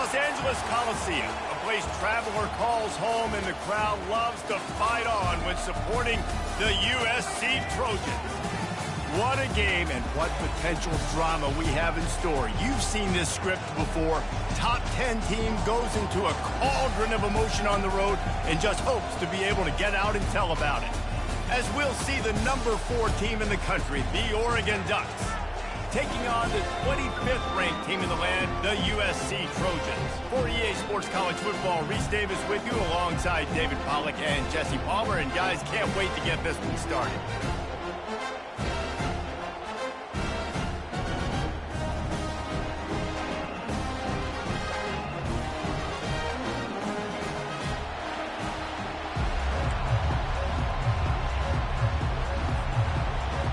Los Angeles Coliseum, a place traveler calls home and the crowd loves to fight on when supporting the USC Trojans. What a game and what potential drama we have in store. You've seen this script before. Top 10 team goes into a cauldron of emotion on the road and just hopes to be able to get out and tell about it. As we'll see the number 4 team in the country, the Oregon Ducks, taking on the 25th ranked team in the land, the USC Trojans. For EA Sports College Football, Reese Davis with you alongside David Pollack and Jesse Palmer. And guys, can't wait to get this one started.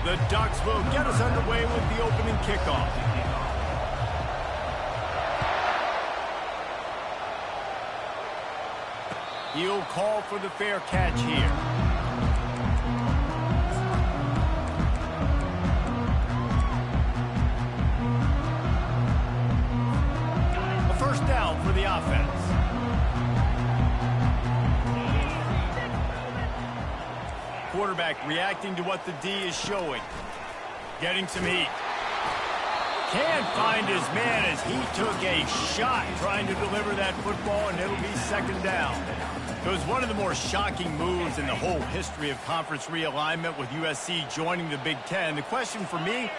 The Ducks will get us underway with the opening kickoff. He'll call for the fair catch here. A first down for the offense. Quarterback reacting to what the D is showing. Getting some heat. Can't find his man as he took a shot trying to deliver that football, and it'll be second down. It was one of the more shocking moves in the whole history of conference realignment with USC joining the Big Ten. The question for me,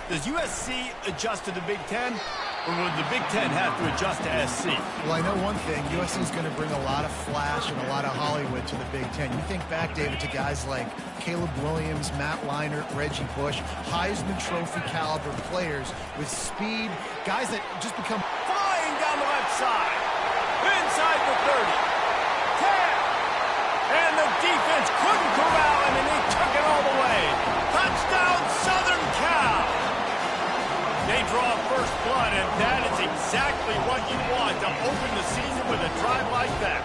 does USC adjust to the Big Ten? Or would the Big Ten have to adjust to SC? Well, I know one thing. USC is going to bring a lot of flash and a lot of Hollywood to the Big Ten. You think back, David, to guys like Caleb Williams, Matt Leinart, Reggie Bush, Heisman Trophy caliber players with speed, guys that just become flying down the left side. Inside the 30. 10. And the defense couldn't corral him, and they took it all the way. Touchdown, Southern Cal. They draw first blood, and that is exactly what you want to open the season with a drive like that.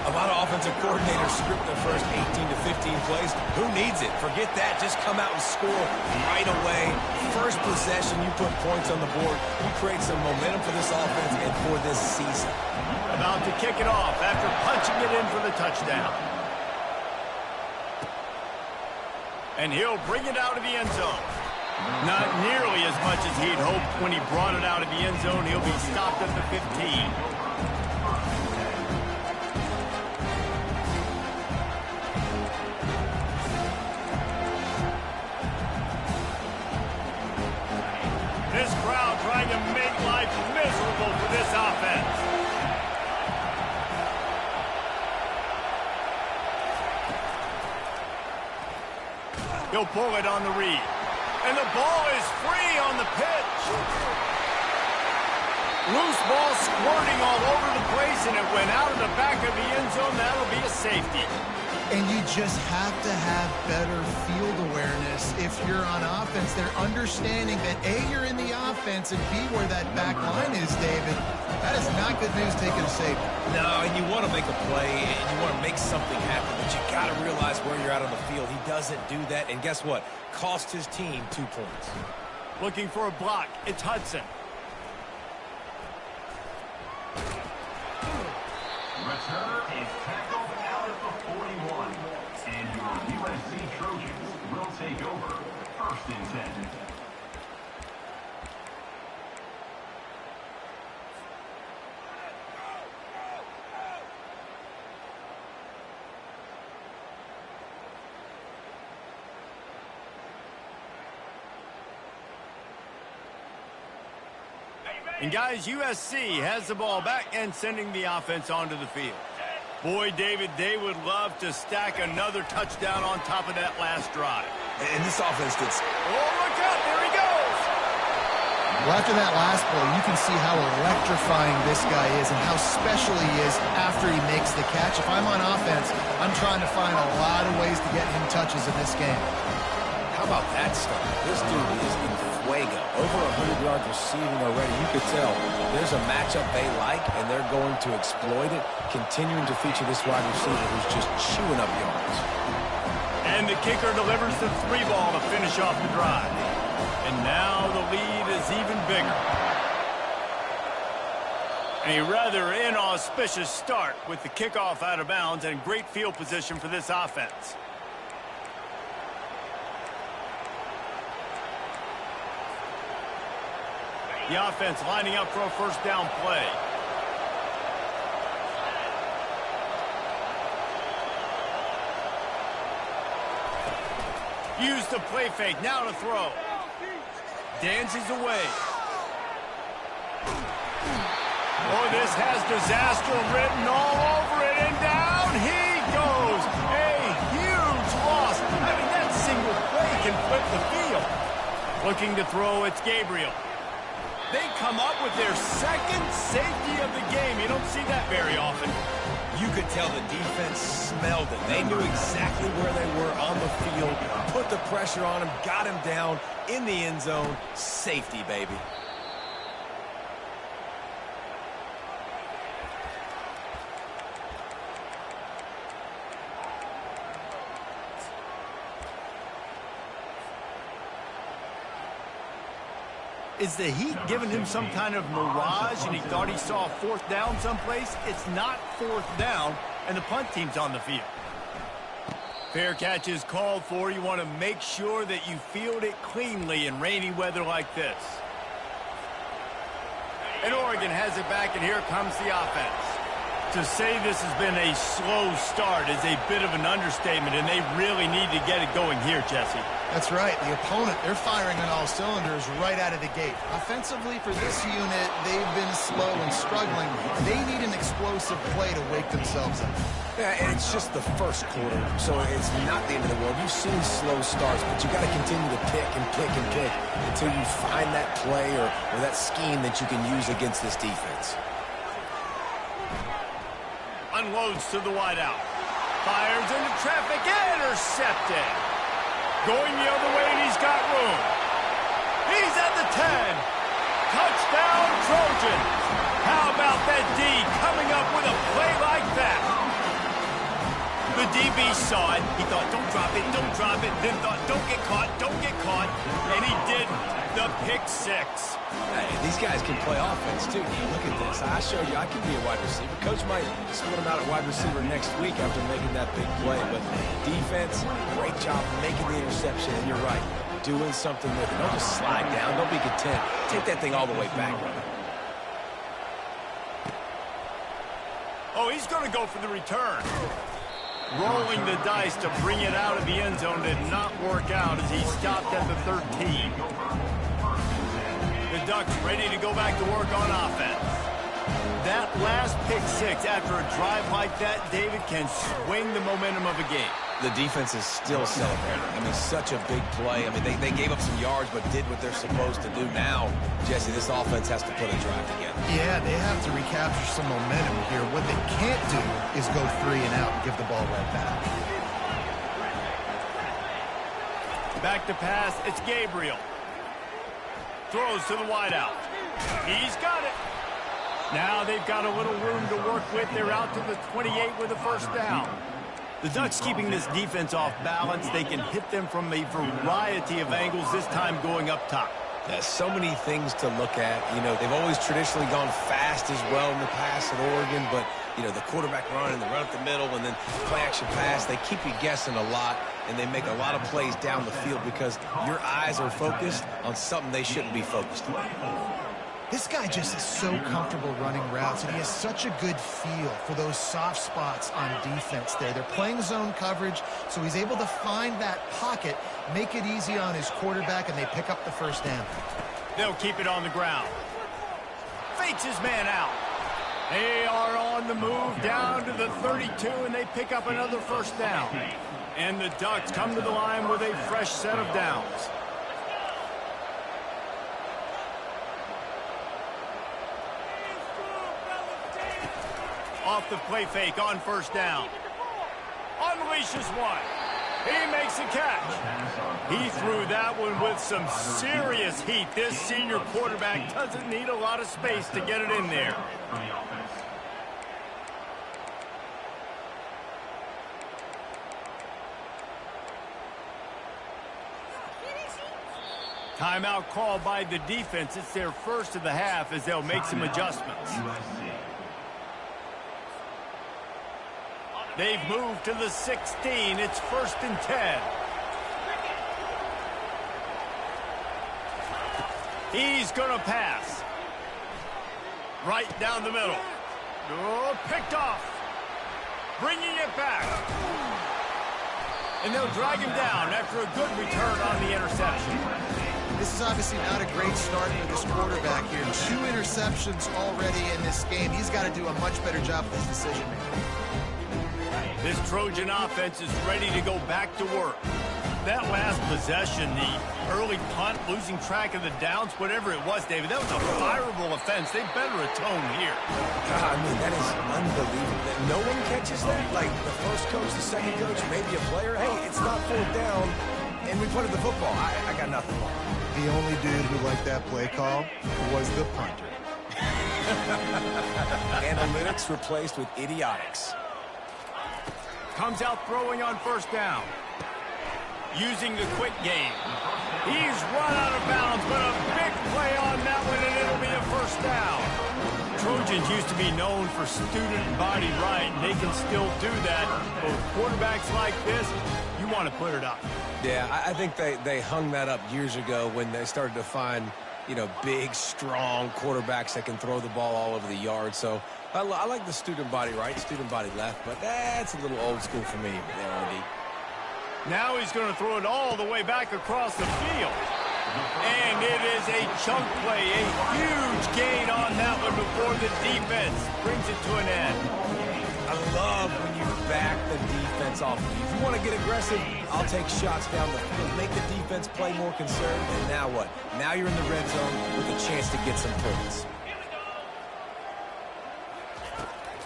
A lot of offensive coordinators script their first 18 to 15 plays. Who needs it? Forget that. Just come out and score right away. First possession, you put points on the board. You create some momentum for this offense and for this season. About to kick it off after punching it in for the touchdown. And he'll bring it out of the end zone. Not nearly as much as he'd hoped when he brought it out of the end zone. He'll be stopped at the 15. This crowd trying to make life miserable for this offense. He'll pull it on the read. And the ball is free on the pitch. Loose ball squirting all over the place, and it went out of the back of the end zone. That'll be a safety. And you just have to have better field awareness if you're on offense. They're understanding that, A, you're in the offense, and B, where that back line is, David. That is not good news taking a safety. No, and you want to make a play, and you want to make something happen, but you got to realize where you're at on the field. He doesn't do that, and guess what? Cost his team 2 points. Looking for a block. It's Hudson. Returner is tackled out at the 41. And your USC Trojans will take over first and 10. And guys, USC has the ball back and sending the offense onto the field. Boy, David, they would love to stack another touchdown on top of that last drive. And this offense gets... Oh, look out, there he goes! Well, after that last play, you can see how electrifying this guy is and how special he is after he makes the catch. If I'm on offense, I'm trying to find a lot of ways to get him touches in this game. How about that start? This dude is in fuego. Over 100 yards receiving already. You could tell there's a matchup they like, and they're going to exploit it, continuing to feature this wide receiver who's just chewing up yards. And the kicker delivers the 3-ball to finish off the drive. And now the lead is even bigger. A rather inauspicious start with the kickoff out of bounds and great field position for this offense. The offense lining up for a first down play. Use the play fake, now to throw. Dances away. Oh, this has disaster written all over it, and down he goes. A huge loss. I mean, that single play can flip the field. Looking to throw, it's Gabriel. They come up with their second safety of the game. You don't see that very often. You could tell the defense smelled it. They knew exactly where they were on the field, put the pressure on him, got him down in the end zone. Safety, baby. Is the heat giving him some kind of mirage and he thought he saw a fourth down someplace? It's not fourth down, and the punt team's on the field. Fair catch is called for. You want to make sure that you field it cleanly in rainy weather like this. And Oregon has it back, and here comes the offense. To say this has been a slow start is a bit of an understatement, and they really need to get it going here, Jesse. That's right. The opponent, they're firing on all cylinders right out of the gate. Offensively, for this unit, they've been slow and struggling. They need an explosive play to wake themselves up. Yeah, and it's just the first quarter, so it's not the end of the world. You've seen slow starts, but you got to continue to pick and pick and pick until you find that play or that scheme that you can use against this defense. Unloads to the wideout. Fires into traffic. Intercepted. Going the other way, and he's got room. He's at the 10. Touchdown, Trojans. How about that D coming up with a play like that? The DB saw it. He thought, don't drop it, don't drop it. Then thought, don't get caught, don't get caught. And he didn't. The pick six. Hey, these guys can play offense, too. Look at this. I showed you I can be a wide receiver. Coach might split him out at wide receiver next week after making that big play. But defense, great job making the interception. And you're right, doing something with it. Don't just slide down. Don't be content. Take that thing all the way back. Oh, he's going to go for the return. Rolling the dice to bring it out of the end zone did not work out as he stopped at the 13. The Ducks ready to go back to work on offense. That last pick six after a drive like that, David, can swing the momentum of a game. The defense is still celebrating. I mean, such a big play. I mean, they gave up some yards but did what they're supposed to do. Now, Jesse, this offense has to put a drive together. Yeah, they have to recapture some momentum here. What they can't do is go 3 and out and give the ball right back. Back to pass, it's Gabriel. Throws to the wideout. He's got it. Now they've got a little room to work with. They're out to the 28 with a first down. The Ducks keeping this defense off balance. They can hit them from a variety of angles, this time going up top. There's so many things to look at. You know, they've always traditionally gone fast as well in the past at Oregon, but, you know, the quarterback run and the run up the middle and then play action pass, they keep you guessing a lot, and they make a lot of plays down the field because your eyes are focused on something they shouldn't be focused on. This guy just is so comfortable running routes, and he has such a good feel for those soft spots on defense there. They're playing zone coverage, so he's able to find that pocket, make it easy on his quarterback, and they pick up the first down. They'll keep it on the ground. Fakes his man out. They are on the move down to the 32, and they pick up another first down. And the Ducks come to the line with a fresh set of downs. Off the play fake on first down. Unleashes one. He makes a catch. He threw that one with some serious heat. This senior quarterback doesn't need a lot of space to get it in there. Timeout called by the defense. It's their first of the half as they'll make some adjustments. They've moved to the 16. It's 1st and 10. He's going to pass. Right down the middle. Oh, picked off. Bringing it back. And they'll drag him down after a good return on the interception. This is obviously not a great start for this quarterback here. 2 interceptions already in this game. He's got to do a much better job with his decision-making. This Trojan offense is ready to go back to work. That last possession, the early punt, losing track of the downs, whatever it was, David, that was a fireable offense. They better atone here. God, I mean, that is unbelievable. That no one catches that? Like the first coach, the second coach, maybe a player. Hey, it's not 4th down, and we punted the football. I got nothing. The only dude who liked that play call was the punter. Analytics replaced with idiotics. Comes out throwing on 1st down. Using the quick game. He's run out of bounds, but a big play on that one, and it'll be a 1st down. Trojans used to be known for student body right, and they can still do that. But with quarterbacks like this, you want to put it up. Yeah, I think they hung that up years ago when they started to find, you know, big, strong quarterbacks that can throw the ball all over the yard. So I like the student body right, student body left, but that's a little old school for me there, Andy. Now he's going to throw it all the way back across the field. And it is a chunk play, a huge gain on that one before the defense brings it to an end. I love when you back the defense off. If you want to get aggressive, I'll take shots down the field, make the defense play more conservative, and now what? Now you're in the red zone with a chance to get some points.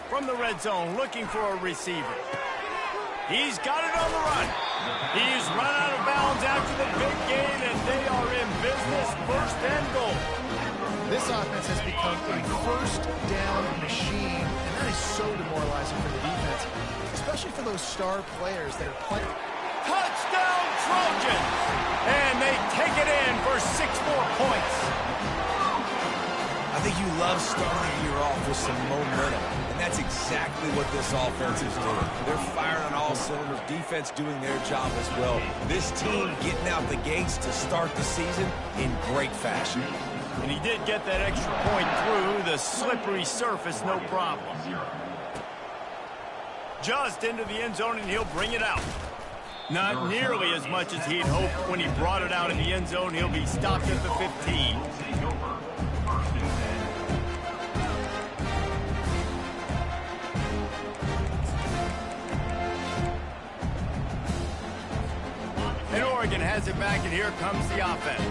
From the red zone, looking for a receiver. He's got it on the run. He's run out of bounds after the big gain, and they are in business. 1st and goal. This offense has become a 1st down machine, and that is so demoralizing for the defense, especially for those star players that are playing. Touchdown, Trojans! And they take it in for 6 more points. I think you love starting the year off with some momentum, and that's exactly what this offense is doing. They're firing on all cylinders, defense doing their job as well. This team getting out the gates to start the season in great fashion. And he did get that extra point through the slippery surface, no problem. Just into the end zone, and he'll bring it out. Not nearly as much as he'd hoped when he brought it out in the end zone. He'll be stopped at the 15. And Oregon has it back, and here comes the offense.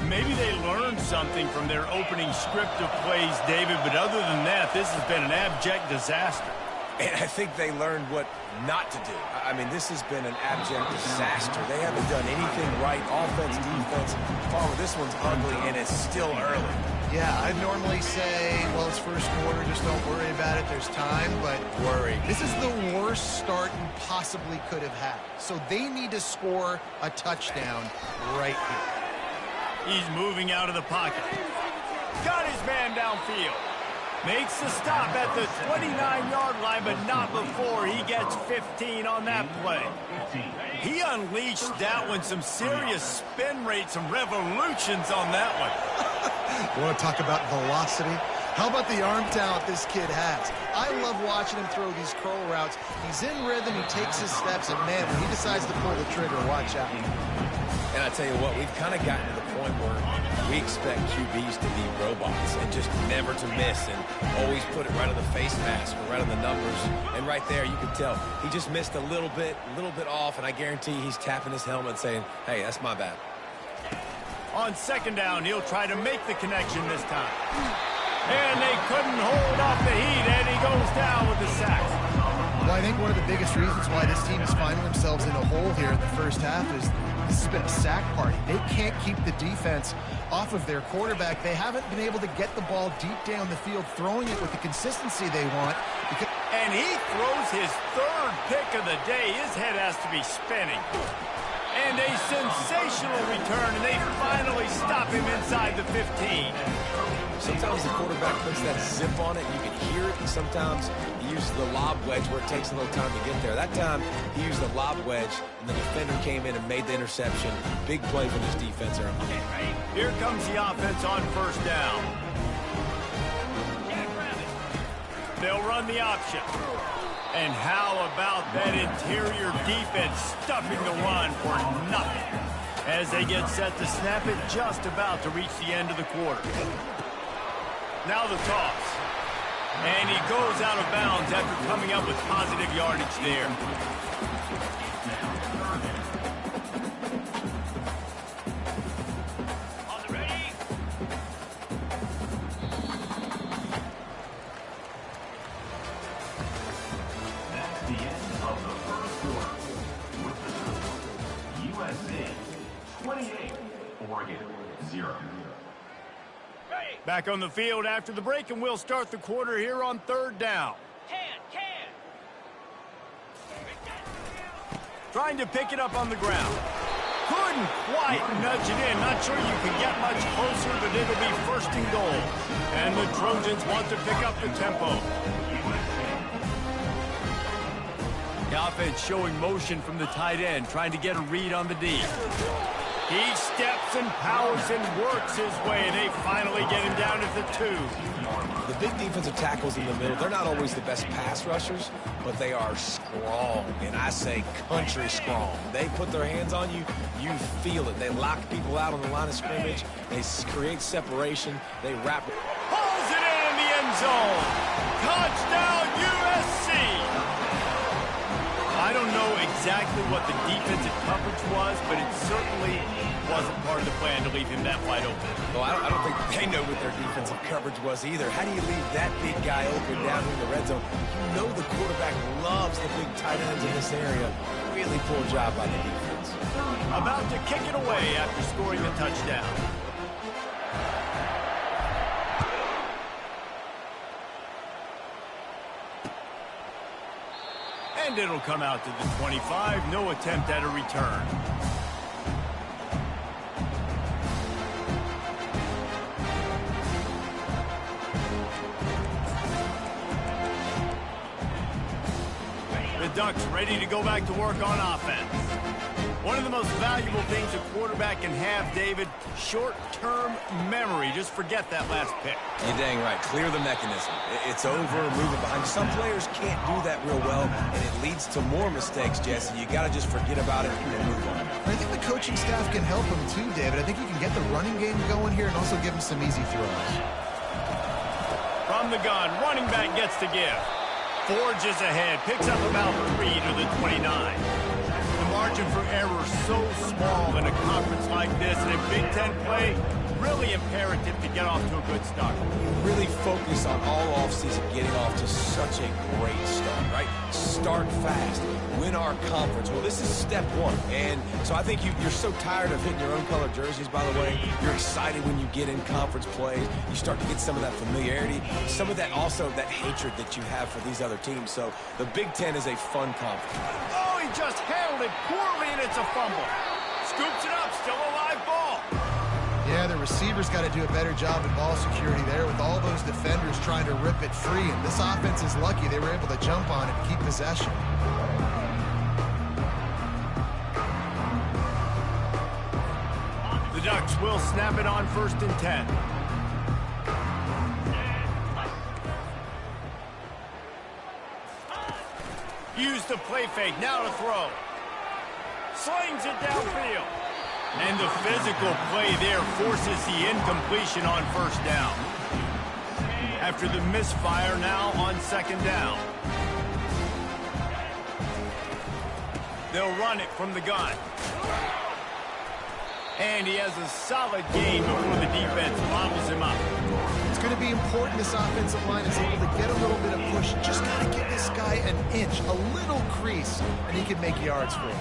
Maybe they learned something from their opening script of plays, David, but other than that, this has been an abject disaster. And I think they learned what not to do. I mean, this has been an abject disaster. They haven't done anything right, offense, defense. Farmer, this one's ugly, and it's still early. Yeah, I'd normally say, well, it's 1st quarter, just don't worry about it, there's time, but this is the worst start you possibly could have had. So they need to score a touchdown right here. He's moving out of the pocket. Got his man downfield. Makes the stop at the 29-yard line, but not before he gets 15 on that play. He unleashed that one, some serious spin rate, some revolutions on that one. You want to talk about velocity? How about the arm talent this kid has? I love watching him throw these curl routes. He's in rhythm, he takes his steps, and man, when he decides to pull the trigger, watch out. And I tell you what, we've kind of gotten to the point where we expect QBs to be robots and just never to miss and always put it right on the face mask or right on the numbers. And right there, you can tell he just missed a little bit off, and I guarantee he's tapping his helmet saying, hey, that's my bad. On 2nd down, he'll try to make the connection this time. And they couldn't hold off the heat, and he goes down with the sack. Well, I think one of the biggest reasons why this team is finding themselves in a hole here in the 1st half is this has been a sack party. They can't keep the defense off of their quarterback. They haven't been able to get the ball deep down the field, throwing it with the consistency they want. And he throws his 3rd pick of the day. His head has to be spinning. And a sensational return, and they finally stop him inside the 15. Sometimes the quarterback puts that zip on it, and you can hear it. And sometimes he uses the lob wedge where it takes a little time to get there. That time, he used the lob wedge, and the defender came in and made the interception. Big play from his defense there. Here comes the offense on first down. They'll run the option. And how about that interior defense stuffing the run for nothing? As they get set to snap it, just about to reach the end of the quarter. Now the toss. And he goes out of bounds after coming up with positive yardage there. On the ready? That's the end of the first quarter. With the score, USC 28, Oregon 0. Back on the field after the break, and we'll start the quarter here on third down. Trying to pick it up on the ground. Couldn't quite nudge it in. Not sure you can get much closer, but it'll be first and goal. And the Trojans want to pick up the tempo. The offense showing motion from the tight end, trying to get a read on the D. He steps and powers and works his way. They finally get him down at the 2. The big defensive tackles in the middle, they're not always the best pass rushers, but they are strong, and I say country strong. They put their hands on you, you feel it. They lock people out on the line of scrimmage. They create separation. They wrap it. Pulls it in the end zone. Touchdown, USC. I don't know exactly what the defensive coverage was, but it certainly wasn't part of the plan to leave him that wide open. Well, I don't think they know what their defensive coverage was either. How do you leave that big guy open down in the red zone? You know the quarterback loves the big tight ends in this area. Really poor job by the defense. About to kick it away after scoring a touchdown. And it'll come out to the 25. No attempt at a return. The Ducks ready to go back to work on offense. One of the most valuable things a quarterback can have, David, short-term memory. Just forget that last pick. You're dang right. Clear the mechanism. It's over, move it behind you. Some players can't do that real well, and it leads to more mistakes, Jesse. You got to just forget about it and move on. I think the coaching staff can help him too, David. I think you can get the running game going here and also give him some easy throws. From the gun, running back gets to give. Forges ahead, picks up about 3 to the 29. The margin for error so small in a conference like this, and a Big Ten play, really imperative to get off to a good start. Really focus on all offseason getting off to such a great start, right? Start fast, win our conference. Well, this is step one, and so I think you're so tired of hitting your own color jerseys, by the way. You're excited when you get in conference play. You start to get some of that familiarity, some of that also that hatred that you have for these other teams. So the Big Ten is a fun conference. Oh, he just handled it poorly, and it's a fumble. Scoops it up, still a live ball. Yeah, the receivers got to do a better job in ball security there with all those defenders trying to rip it free. And this offense is lucky they were able to jump on it and keep possession. The Ducks will snap it on 1st and 10. Use the play fake, now to throw. Slings it downfield. And the physical play there forces the incompletion on 1st down. After the misfire, now on 2nd down. They'll run it from the gun. And he has a solid game before the defense bobbles him up. It's going to be important this offensive line is able to get a little bit of push. Just got to give this guy an inch, a little crease, and he can make yards for him.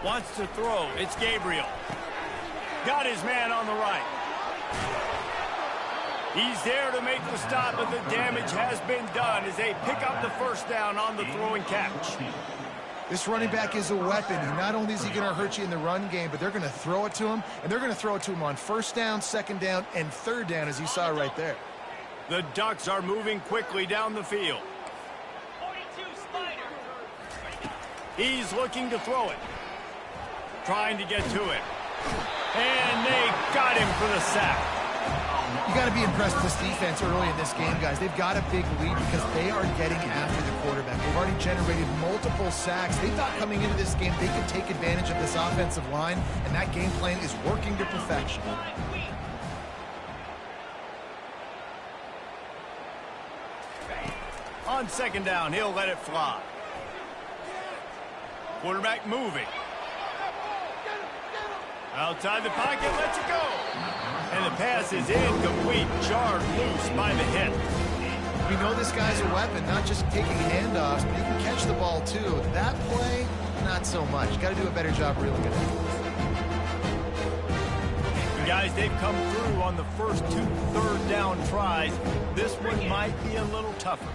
Wants to throw. It's Gabriel. Got his man on the right. He's there to make the stop, but the damage has been done as they pick up the first down on the throw and catch. This running back is a weapon. Not only is he going to hurt you in the run game, but they're going to throw it to him, and they're going to throw it to him on first down, second down, and third down, as you saw right there. The Ducks are moving quickly down the field. He's looking to throw it. Trying to get to it. And they got him for the sack. You got to be impressed with this defense early in this game, guys. They've got a big lead because they are getting after the quarterback. They've already generated multiple sacks. They thought coming into this game they could take advantage of this offensive line, and that game plan is working to perfection. On second down, he'll let it fly. Quarterback moving. Outside the pocket, lets it go. And the pass is incomplete, jarred loose by the hit. We know this guy's a weapon, not just taking handoffs, but he can catch the ball too. That play, not so much. Got to do a better job reeling it in. Guys, they've come through on the first 2 third-down tries. This one might be a little tougher.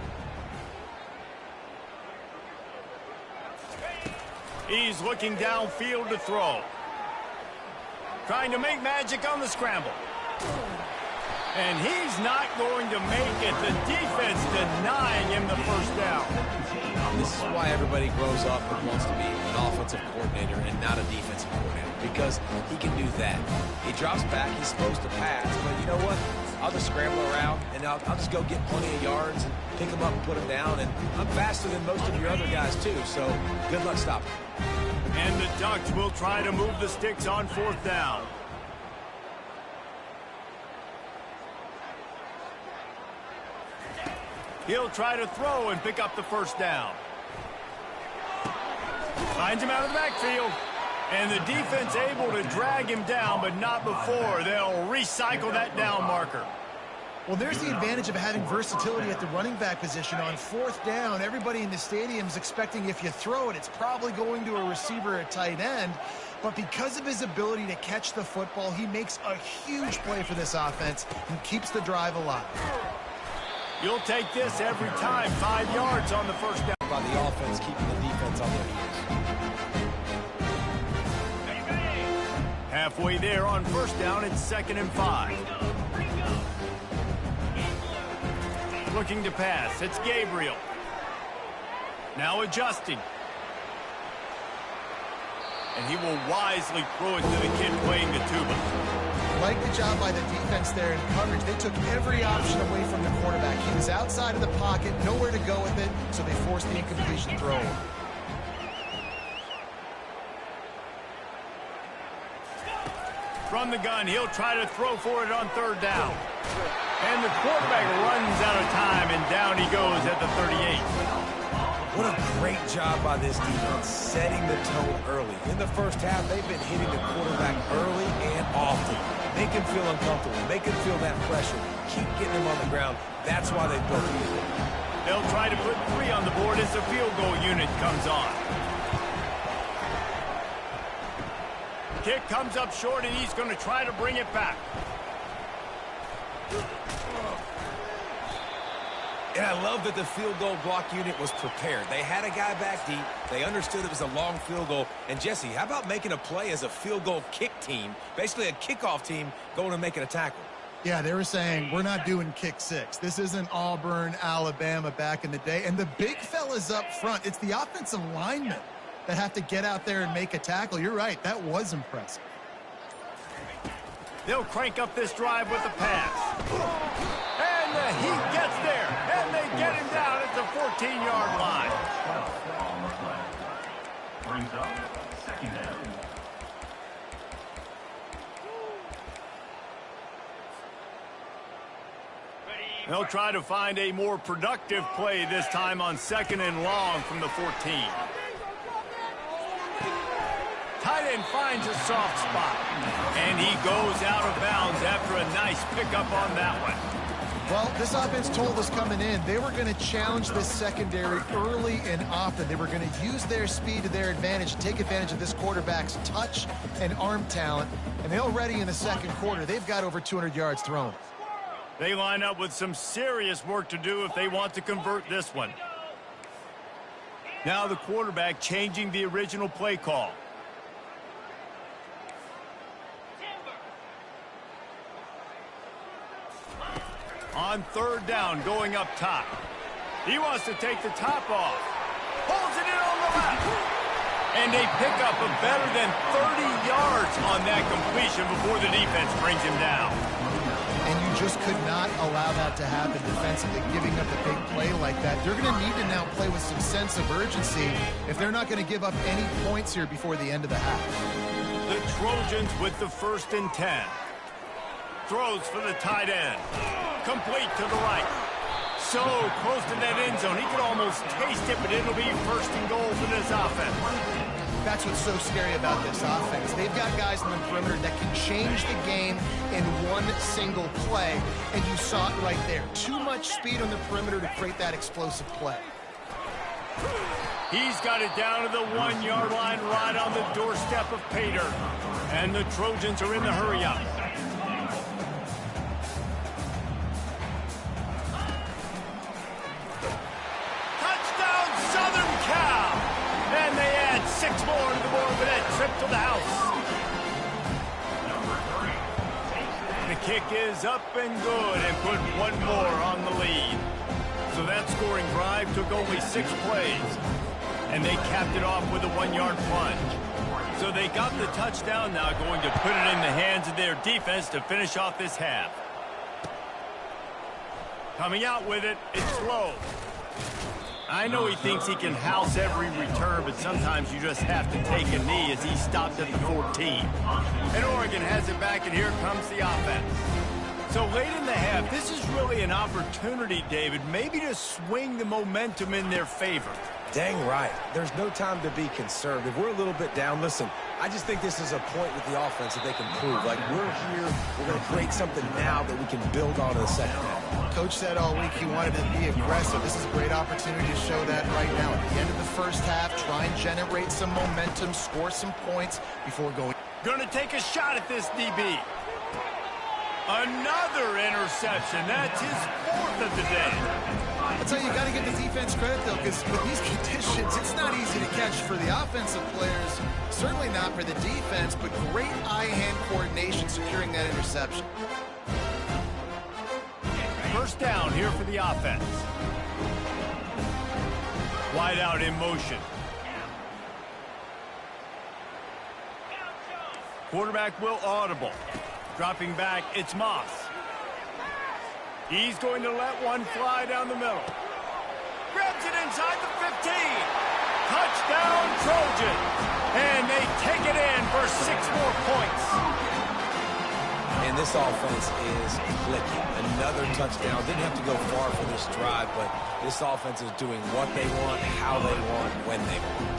He's looking downfield to throw. Trying to make magic on the scramble. And he's not going to make it. The defense denying him the first down. This is why everybody grows up and wants to be an offensive coordinator and not a defensive coordinator, because he can do that. He drops back, he's supposed to pass, but you know what? I'll just scramble around, and I'll just go get plenty of yards and pick them up and put them down, and I'm faster than most of your other guys too, so good luck stopping. And the Ducks will try to move the sticks on fourth down. He'll try to throw and pick up the first down. Finds him out of the backfield. And the defense able to drag him down, but not before they'll recycle that down marker. Well, there's the advantage of having versatility at the running back position. On fourth down, everybody in the stadium is expecting if you throw it, it's probably going to a receiver at tight end. But because of his ability to catch the football, he makes a huge play for this offense and keeps the drive alive. You'll take this every time. 5 yards on the first down. By the offense keeping the defense on their heels. Halfway there on first down, it's 2nd and 5. Looking to pass, it's Gabriel. Now adjusting. And he will wisely throw it to the kid playing the tuba. Like the job by the defense there in coverage. They took every option away from the quarterback. He was outside of the pocket, nowhere to go with it, so they forced the incompletion throw. From the gun, he'll try to throw for it on third down. And the quarterback runs out of time, and down he goes at the 38. What a great job by this defense, setting the tone early. In the first half, they've been hitting the quarterback early and often. Make him feel uncomfortable. Make him feel that pressure. Keep getting him on the ground. That's why they built it. They'll try to put 3 on the board as the field goal unit comes on. Kick comes up short, and he's going to try to bring it back. And I love that the field goal block unit was prepared. They had a guy back deep. They understood it was a long field goal. And, Jesse, how about making a play as a field goal kick team, basically a kickoff team going and making a tackle? Yeah, they were saying, we're not doing kick 6. This isn't Auburn, Alabama back in the day. And the big fellas up front, it's the offensive linemen that have to get out there and make a tackle. You're right, that was impressive. They'll crank up this drive with the pass. And he gets there, and they get him down at the 14-yard line. Brings up 2nd down. They'll try to find a more productive play this time on 2nd and long from the 14. Tight end finds a soft spot, and he goes out of bounds after a nice pickup on that one. Well, this offense told us coming in they were going to challenge this secondary early and often. They were going to use their speed to their advantage, take advantage of this quarterback's touch and arm talent. And already in the second quarter, they've got over 200 yards thrown. They line up with some serious work to do if they want to convert this one. Now the quarterback changing the original play call. On third down, going up top. He wants to take the top off. Pulls it in on the left. And they pick up a better than 30 yards on that completion before the defense brings him down. And you just could not allow that to happen defensively, giving up a big play like that. They're going to need to now play with some sense of urgency if they're not going to give up any points here before the end of the half. The Trojans with the 1st and 10. Throws for the tight end. Complete to the right. So close to that end zone. He could almost taste it, but it'll be 1st and goal for this offense. That's what's so scary about this offense. They've got guys on the perimeter that can change the game in one single play, and you saw it right there. Too much speed on the perimeter to create that explosive play. He's got it down to the 1-yard line right on the doorstep of Pater. And the Trojans are in the hurry-up. Touchdown, Southern Cal! And they add 6 more to the board with that trip to the house. The kick is up and good and put 1 more on the lead. So that scoring drive took only 6 plays. And they capped it off with a 1-yard plunge. So they got the touchdown now, going to put it in the hands of their defense to finish off this half. Coming out with it, it's Lowe. I know he thinks he can house every return, but sometimes you just have to take a knee as he stopped at the 14. And Oregon has it back, and here comes the offense. So late in the half, this is really an opportunity, David, maybe to swing the momentum in their favor. Dang right. There's no time to be conservative. We're a little bit down. Listen, I just think this is a point with the offense that they can prove. Like, we're here, we're going to create something now that we can build on in the second half. Coach said all week he wanted to be aggressive. This is a great opportunity to show that right now. At the end of the first half, try and generate some momentum, score some points before going. Going to take a shot at this DB. Another interception. That's his 4th of the day. I'll tell you, you got to give the defense credit, though, because with these conditions, it's not easy to catch for the offensive players. Certainly not for the defense, but great eye-hand coordination securing that interception. 1st down here for the offense. Wide out in motion. Quarterback will audible. Dropping back, it's Moss. He's going to let one fly down the middle. Grabs it inside the 15. Touchdown, Trojans. And they take it in for 6 more points. And this offense is clicking. Another touchdown. Didn't have to go far for this drive, but this offense is doing what they want, how they want, when they want.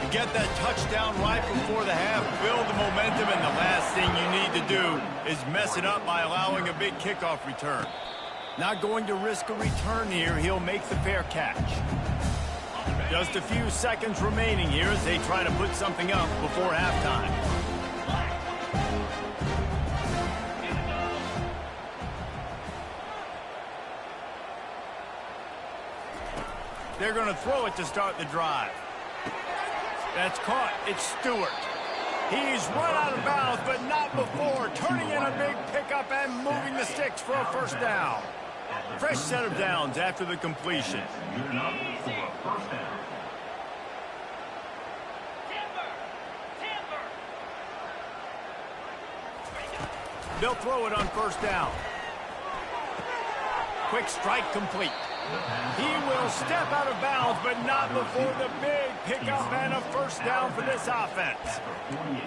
You get that touchdown right before the half, build the momentum, and the last thing you need to do is mess it up by allowing a big kickoff return. Not going to risk a return here. He'll make the fair catch. Just a few seconds remaining here as they try to put something up before halftime. They're going to throw it to start the drive. That's caught. It's Stewart. He's run out of bounds, but not before turning in a big pickup and moving the sticks for a 1st down. Fresh set of downs after the completion. They'll throw it on 1st down. Quick strike complete. He will step out of bounds, but not before the big pickup and a 1st down for this offense.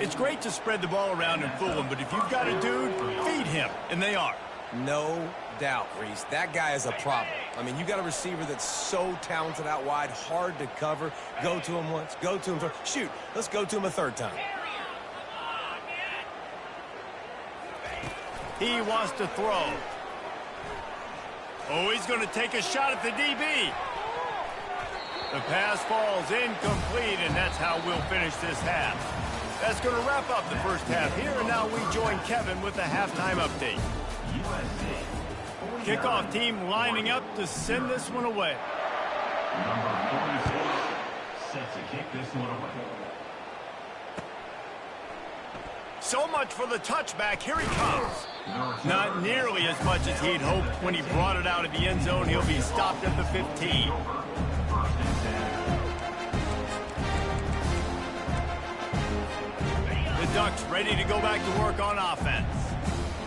It's great to spread the ball around and fool him, but if you've got a dude, feed him, and they are. No doubt, Reese. That guy is a problem. I mean, you got a receiver that's so talented out wide, hard to cover. Go to him once, go to him twice. Shoot, let's go to him a 3rd time. He wants to throw. Oh, he's going to take a shot at the DB. The pass falls incomplete, and that's how we'll finish this half. That's going to wrap up the first half here, and now we join Kevin with the halftime update. Kickoff team lining up to send this one away. Number 46 set to kick this one away. So much for the touchback. Here he comes. Not nearly as much as he'd hoped when he brought it out of the end zone. He'll be stopped at the 15. The Ducks ready to go back to work on offense.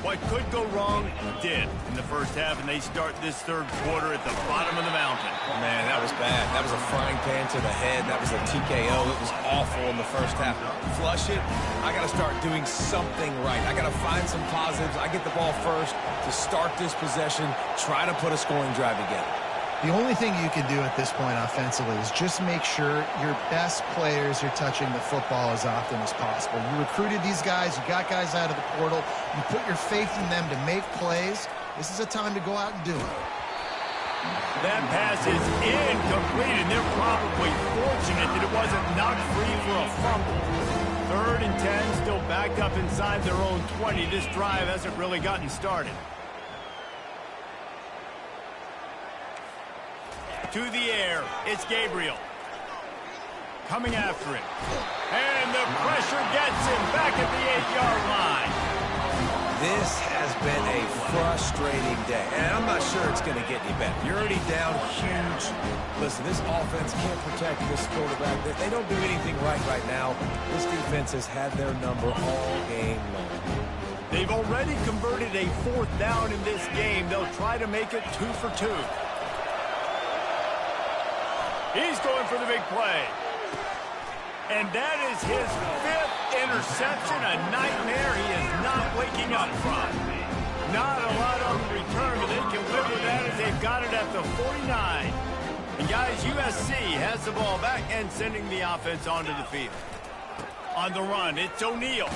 What could go wrong did in the first half, and they start this third quarter at the bottom of the mountain. Man, that was bad. That was a frying pan to the head. That was a TKO. It was awful in the first half. Flush it. I got to start doing something right. I got to find some positives. I get the ball first to start this possession, try to put a scoring drive together. The only thing you can do at this point offensively is just make sure your best players are touching the football as often as possible. You recruited these guys. You got guys out of the portal. You put your faith in them to make plays. This is a time to go out and do it. That pass is incomplete, and they're probably fortunate that it wasn't knocked free for a fumble. 3rd and 10, still backed up inside their own 20. This drive hasn't really gotten started. To the air, it's Gabriel. Coming after him. And the pressure gets him back at the 8-yard line. This has been a frustrating day, and I'm not sure it's going to get any better. You're already down huge. Listen, this offense can't protect this quarterback. They don't do anything right now. This defense has had their number all game long. They've already converted a 4th down in this game. They'll try to make it 2 for 2. He's going for the big play. And that is his 5th interception, a nightmare he is not waking up from. Not a lot on the return, but they can live with that as they've got it at the 49. And guys, USC has the ball back and sending the offense onto the field. On the run, it's O'Neal.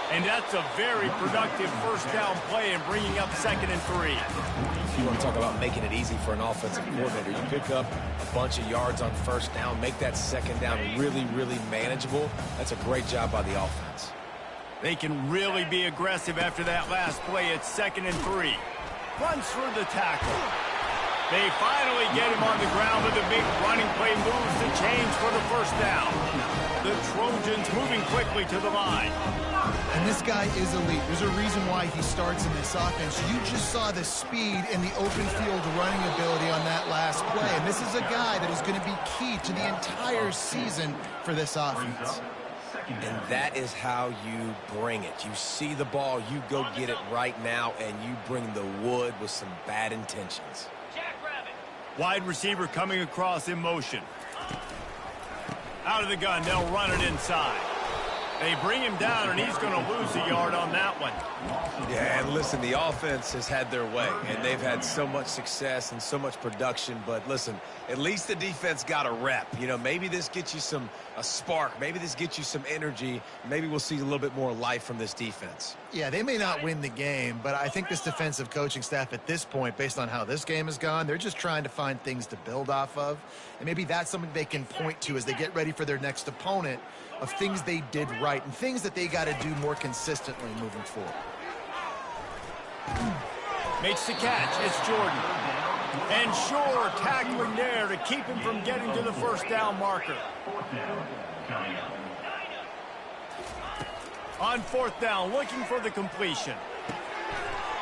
And that's a very productive first down play and bringing up 2nd and 3. You want to talk about making it easy for an offensive coordinator. You pick up a bunch of yards on first down, make that 2nd down really, really manageable. That's a great job by the offense. They can really be aggressive after that last play. It's 2nd and 3. Runs through the tackle. They finally get him on the ground with a big running play, moves the change for the first down. The Trojans moving quickly to the line. And this guy is elite. There's a reason why he starts in this offense. You just saw the speed and the open field running ability on that last play. And this is a guy that is going to be key to the entire season for this offense. And that is how you bring it. You see the ball, you go get it right now, and you bring the wood with some bad intentions. Wide receiver coming across in motion. Out of the gun, they'll run it inside. They bring him down, and he's going to lose a yard on that one. Yeah, and listen, the offense has had their way, and they've had so much success and so much production. But listen, at least the defense got a rep. You know, maybe this gets you a spark. Maybe this gets you some energy. Maybe we'll see a little bit more life from this defense. Yeah, they may not win the game, but I think this defensive coaching staff at this point, based on how this game has gone, they're just trying to find things to build off of. And maybe that's something they can point to as they get ready for their next opponent, of things they did right and things that they got to do more consistently moving forward. Makes the catch. It's Jordan. And Shore tackling there to keep him from getting to the first down marker. On 4th down, looking for the completion.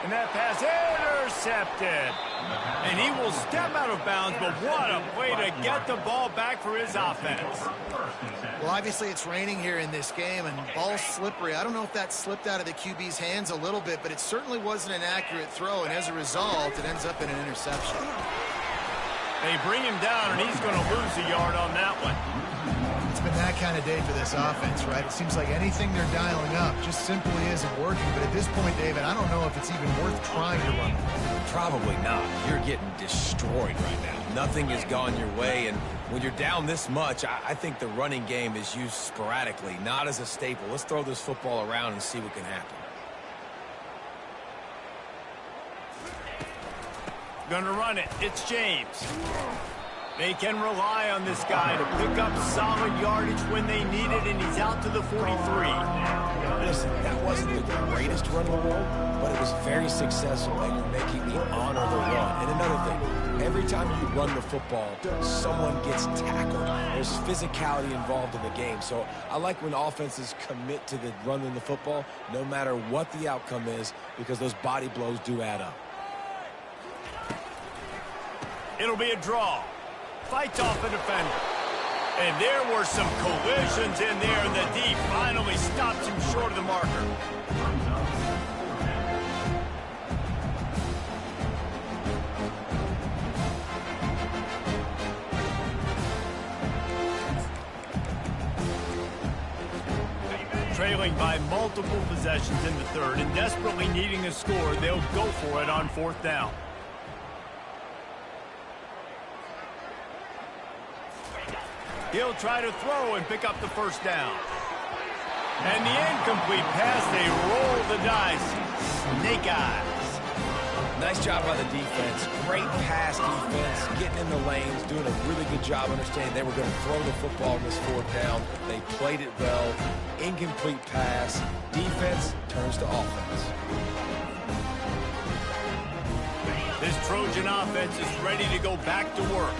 And that pass intercepted. And he will step out of bounds, but what a way to get the ball back for his offense. Well, obviously it's raining here in this game, and the ball's slippery. I don't know if that slipped out of the QB's hands a little bit, but it certainly wasn't an accurate throw, and as a result, it ends up in an interception. They bring him down, and he's going to lose a yard on that one. It's been that kind of day for this offense, right? It seems like anything they're dialing up just simply isn't working. But at this point, David, I don't know if it's even worth trying to run. Probably not. You're getting destroyed right now. Nothing has gone your way, and when you're down this much, I think the running game is used sporadically, not as a staple. Let's throw this football around and see what can happen. Gonna run it. It's James. They can rely on this guy to pick up solid yardage when they need it, and he's out to the 43. Listen, that wasn't the greatest run in the world, but it was very successful, and you're making me honor the run. And another thing, every time you run the football, someone gets tackled. There's physicality involved in the game. So I like when offenses commit to the running the football, no matter what the outcome is, because those body blows do add up. It'll be a draw. Fights off the defender. And there were some collisions in there, and the D finally stops him short of the marker. Trailing by multiple possessions in the third and desperately needing a score, they'll go for it on 4th down. He'll try to throw and pick up the 1st down. And the incomplete pass, they roll the dice. Snake eyes. Nice job by the defense. Great pass defense, getting in the lanes, doing a really good job understanding they were going to throw the football in this 4th down. They played it well. Incomplete pass. Defense turns to offense. This Trojan offense is ready to go back to work.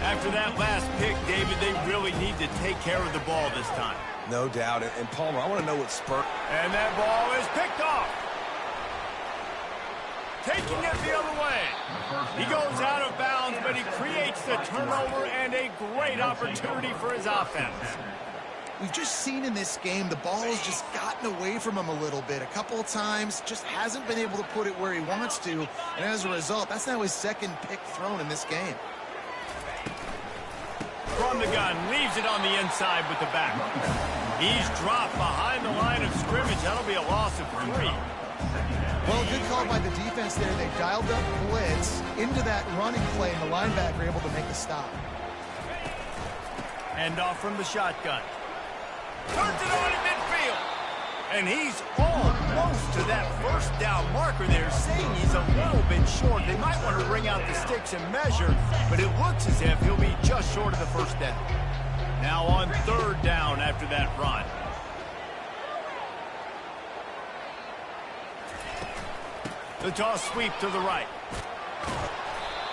After that last pick, David, they really need to take care of the ball this time. No doubt. And Palmer, I want to know what spurt. And that ball is picked off. Taking it the other way. He goes out of bounds, but he creates the turnover and a great opportunity for his offense. We've just seen in this game the ball has just gotten away from him a little bit. A couple of times, just hasn't been able to put it where he wants to. And as a result, that's now his 2nd pick thrown in this game. From the gun, leaves it on the inside with the back. He's dropped behind the line of scrimmage. That'll be a loss of 3. Well, good call by the defense there. They dialed up blitz into that running play, and the linebacker able to make the stop. Hand off from the shotgun. Turns it on in midfield. And he's almost to that 1st down marker there, saying he's a little bit short. They might want to bring out the sticks and measure, but it looks as if he'll be just short of the 1st down. Now on 3rd down after that run. The toss sweep to the right.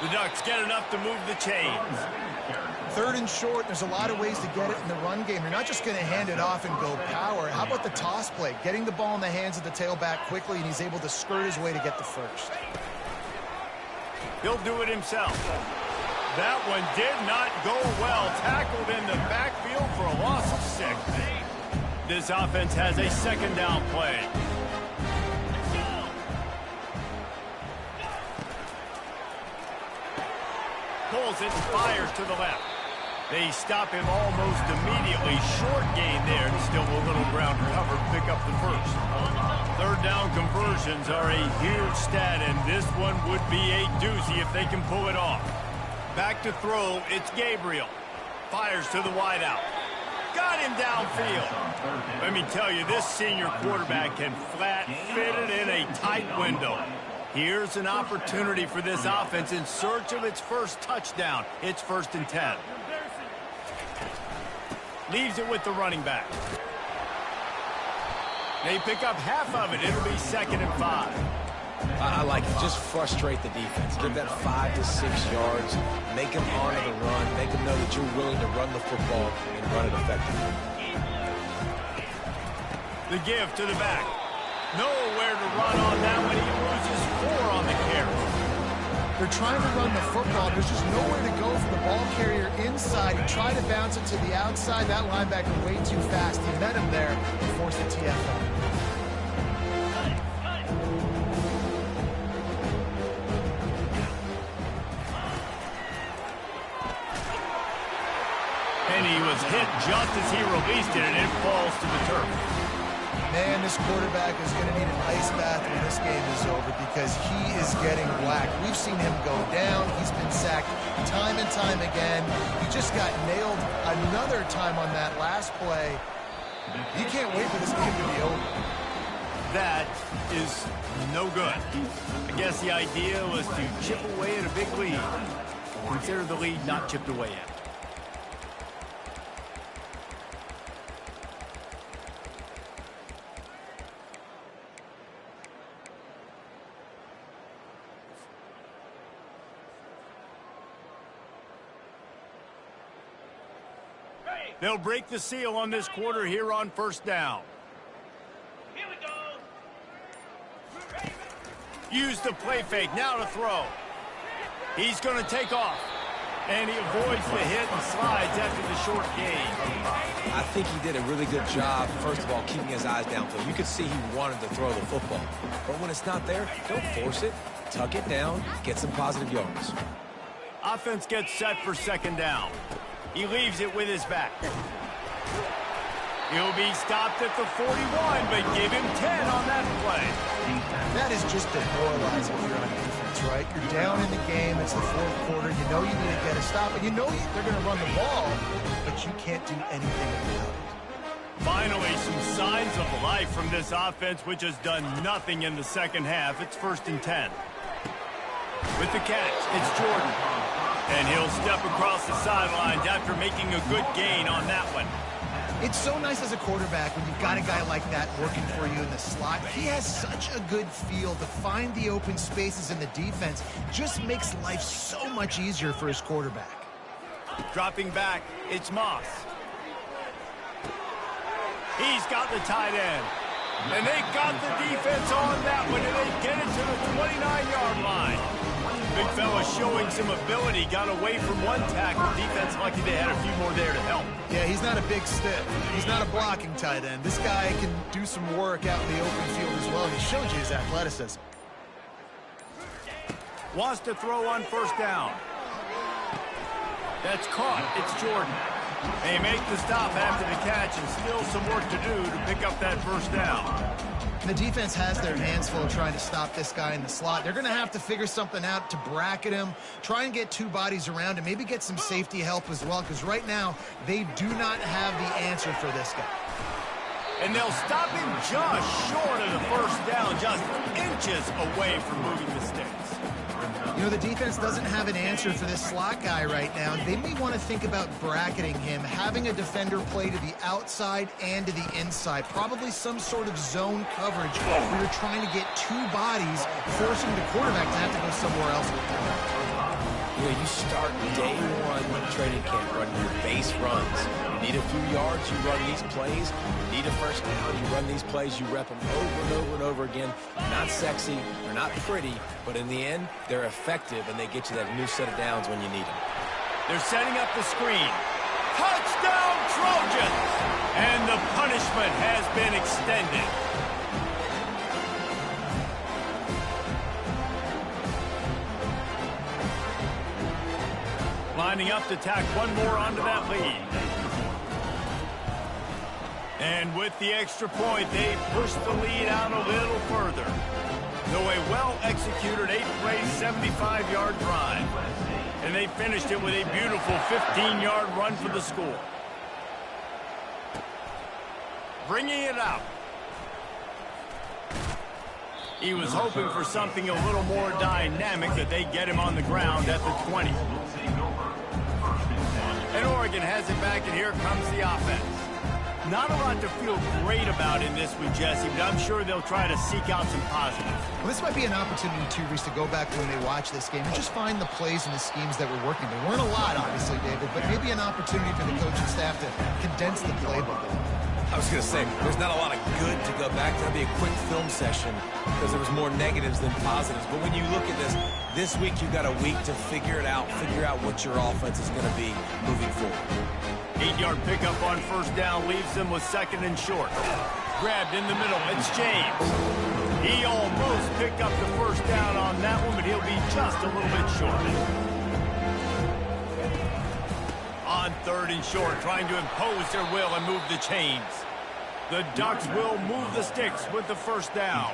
The Ducks get enough to move the chains. 3rd and short, there's a lot of ways to get it in the run game. You're not just going to hand it off and go power. How about the toss play? Getting the ball in the hands of the tailback quickly, and he's able to skirt his way to get the 1st. He'll do it himself. That one did not go well. Tackled in the backfield for a loss of 6. This offense has a 2nd down play. Pulls it, fires to the left. They stop him almost immediately. Short gain there, and still a little ground cover. Pick up the 1st. 3rd down conversions are a huge stat, and this one would be a doozy if they can pull it off. Back to throw, it's Gabriel. Fires to the wideout. Got him downfield. Let me tell you, this senior quarterback can flat fit it in a tight window. Here's an opportunity for this offense in search of its 1st touchdown. It's 1st and 10. Leaves it with the running back. They pick up half of it. It'll be 2nd and 5. I like it. Just frustrate the defense. Give that 5 to 6 yards. Make them honor the run. Make them know that you're willing to run the football and run it effectively. The give to the back. Nowhere to run on that one. He loses 4 on the carry. They're trying to run the football. There's just nowhere to go for the ball carrier inside. He tried to bounce it to the outside. That linebacker way too fast. He met him there and forced the TFL. And he was hit just as he released it, and it falls to the turf. Man, this quarterback is going to need an ice bath when this game is over because he is getting whacked. We've seen him go down. He's been sacked time and time again. He just got nailed another time on that last play. You can't wait for this game to be over. that is no good. I guess the idea was to chip away at a big lead. Consider the lead not chipped away yet. They'll break the seal on this quarter here on first down. Here we go. Use the play fake, now to throw. He's going to take off. And he avoids the hit and slides after the short gain. I think he did a really good job, first of all, keeping his eyes downfield. You could see he wanted to throw the football. But when it's not there, don't force it. Tuck it down, get some positive yards. Offense gets set for second down. He leaves it with his back. He'll be stopped at the 41, but give him 10 on that play. That is just demoralizing if you're on defense, right? You're down in the game. It's the fourth quarter. You know you need to get a stop, and you know they're going to run the ball, but you can't do anything about it. Finally, some signs of life from this offense, which has done nothing in the second half. It's 1st and 10. With the catch, it's Jordan. And he'll step across the sidelines after making a good gain on that one. It's so nice as a quarterback when you've got a guy like that working for you in the slot. He has such a good feel to find the open spaces in the defense. Just makes life so much easier for his quarterback. Dropping back, it's Moss. He's got the tight end. And they got the defense on that one, and they get it to the 29-yard line. Big fella showing some ability, got away from one tackle. Defense lucky they had a few more there to help. Yeah, he's not a big stiff. He's not a blocking tight end. This guy can do some work out in the open field as well, and he shows you his athleticism. Wants to throw on first down. That's caught. It's Jordan. They make the stop after the catch, and still some work to do to pick up that first down. The defense has their hands full trying to stop this guy in the slot. They're going to have to figure something out to bracket him, try and get two bodies around him, maybe get some safety help as well, because right now they do not have the answer for this guy. And they'll stop him just short of the first down, just inches away from moving the sticks. You know, the defense doesn't have an answer for this slot guy right now. They may want to think about bracketing him, having a defender play to the outside and to the inside. Probably some sort of zone coverage where you're trying to get two bodies, forcing the quarterback to have to go somewhere else with him. You know, you start day one training camp running your base runs. You need a few yards, you run these plays. You need a first down, you run these plays. You rep them over and over and over again. Not sexy, they're not pretty, but in the end, they're effective, and they get you that new set of downs when you need them. They're setting up the screen. Touchdown, Trojans! And the punishment has been extended. Lining up to tack one more onto that lead. And with the extra point, they push the lead out a little further. Though a well-executed 8-play, 75-yard drive. And they finished it with a beautiful 15-yard run for the score. Bringing it out. He was hoping for something a little more dynamic, that they get him on the ground at the 20. And Oregon has it back, and here comes the offense. Not a lot to feel great about in this one, Jesse, but I'm sure they'll try to seek out some positives. Well, this might be an opportunity, too, Reese, to go back when they watch this game and just find the plays and the schemes that were working. There weren't a lot, obviously, David, but maybe an opportunity for the coaching staff to condense the playbook. I was going to say, there's not a lot of good to go back to. That'd be a quick film session because there was more negatives than positives. But when you look at this week you've got a week to figure it out, figure out what your offense is going to be moving forward. 8-yard pickup on first down leaves them with second and short. Grabbed in the middle, it's James. He almost picked up the first down on that one, but he'll be just a little bit short. On third and short, trying to impose their will and move the chains. The Ducks will move the sticks with the first down.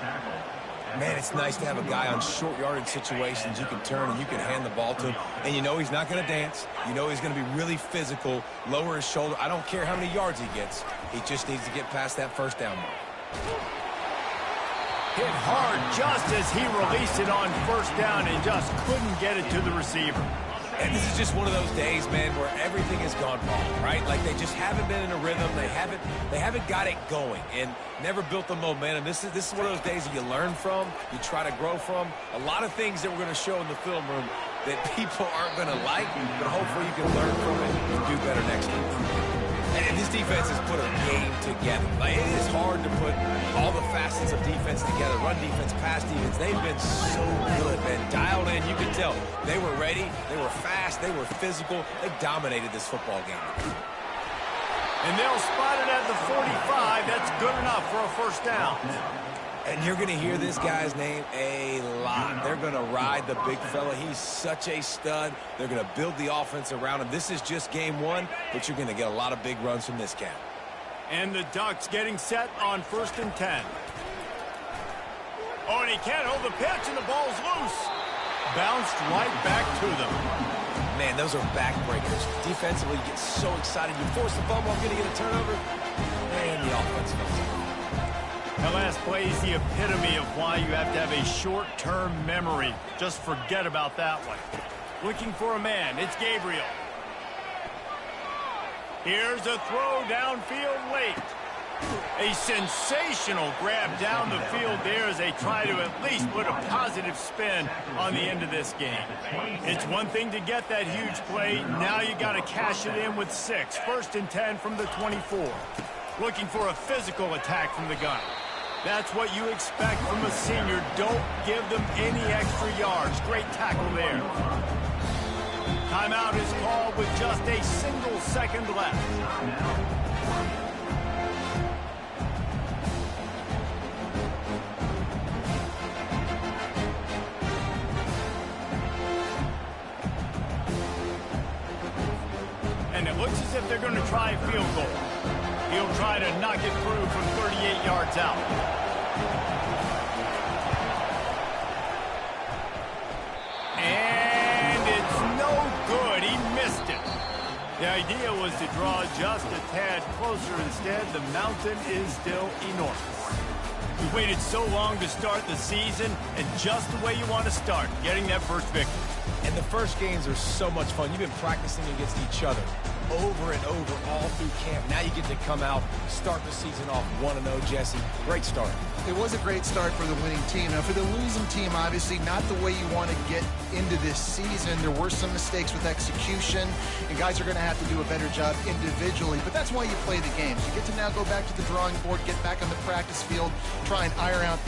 Man, it's nice to have a guy on short yardage situations you can turn and you can hand the ball to him. And you know he's not going to dance. You know he's going to be really physical, lower his shoulder. I don't care how many yards he gets. He just needs to get past that first down mark. Hit hard just as he released it on first down and just couldn't get it to the receiver. And this is just one of those days, man, where everything has gone wrong, right? Like they just haven't been in a rhythm. They haven't got it going and never built the momentum. This is one of those days that you learn from, you try to grow from. A lot of things that we're going to show in the film room that people aren't going to like, but hopefully you can learn from it and do better next week. And this defense has put a game together. Like, it is hard to put all the facets of defense together. Run defense, pass defense. They've been so good, man. Dialed in, you can tell. They were ready. They were fast. They were physical. They dominated this football game. And they'll spot it at the 45. That's good enough for a first down. And you're going to hear this guy's name a lot. They're going to ride the big fella. He's such a stud. They're going to build the offense around him. This is just game one, but you're going to get a lot of big runs from this cat. And the Ducks getting set on 1st and 10. Oh, and he can't hold the pitch, and the ball's loose. Bounced right back to them. Man, those are backbreakers. Defensively, you get so excited. You force the fumble, I'm going to get a turnover. And the offense goes out. That last play is the epitome of why you have to have a short-term memory. Just forget about that one. Looking for a man. It's Gabriel. Here's a throw downfield late. A sensational grab down the field there as they try to at least put a positive spin on the end of this game. It's one thing to get that huge play. Now you got to cash it in with 6. 1st and 10 from the 24. Looking for a physical attack from the gun. That's what you expect from a senior. Don't give them any extra yards. Great tackle there. Timeout is called with just a single second left. And it looks as if they're going to try a field goal. He'll try to knock it through from 38 yards out. And it's no good. He missed it. The idea was to draw just a tad closer. Instead, the mountain is still enormous. We waited so long to start the season, and just the way you want to start, getting that first victory. And the first games are so much fun. You've been practicing against each other over and over all through camp. Now you get to come out, start the season off 1-0, Jesse. Great start. It was a great start for the winning team. Now, for the losing team, obviously not the way you want to get into this season. There were some mistakes with execution, and guys are going to have to do a better job individually. But that's why you play the games. You get to now go back to the drawing board, get back on the practice field, try and iron out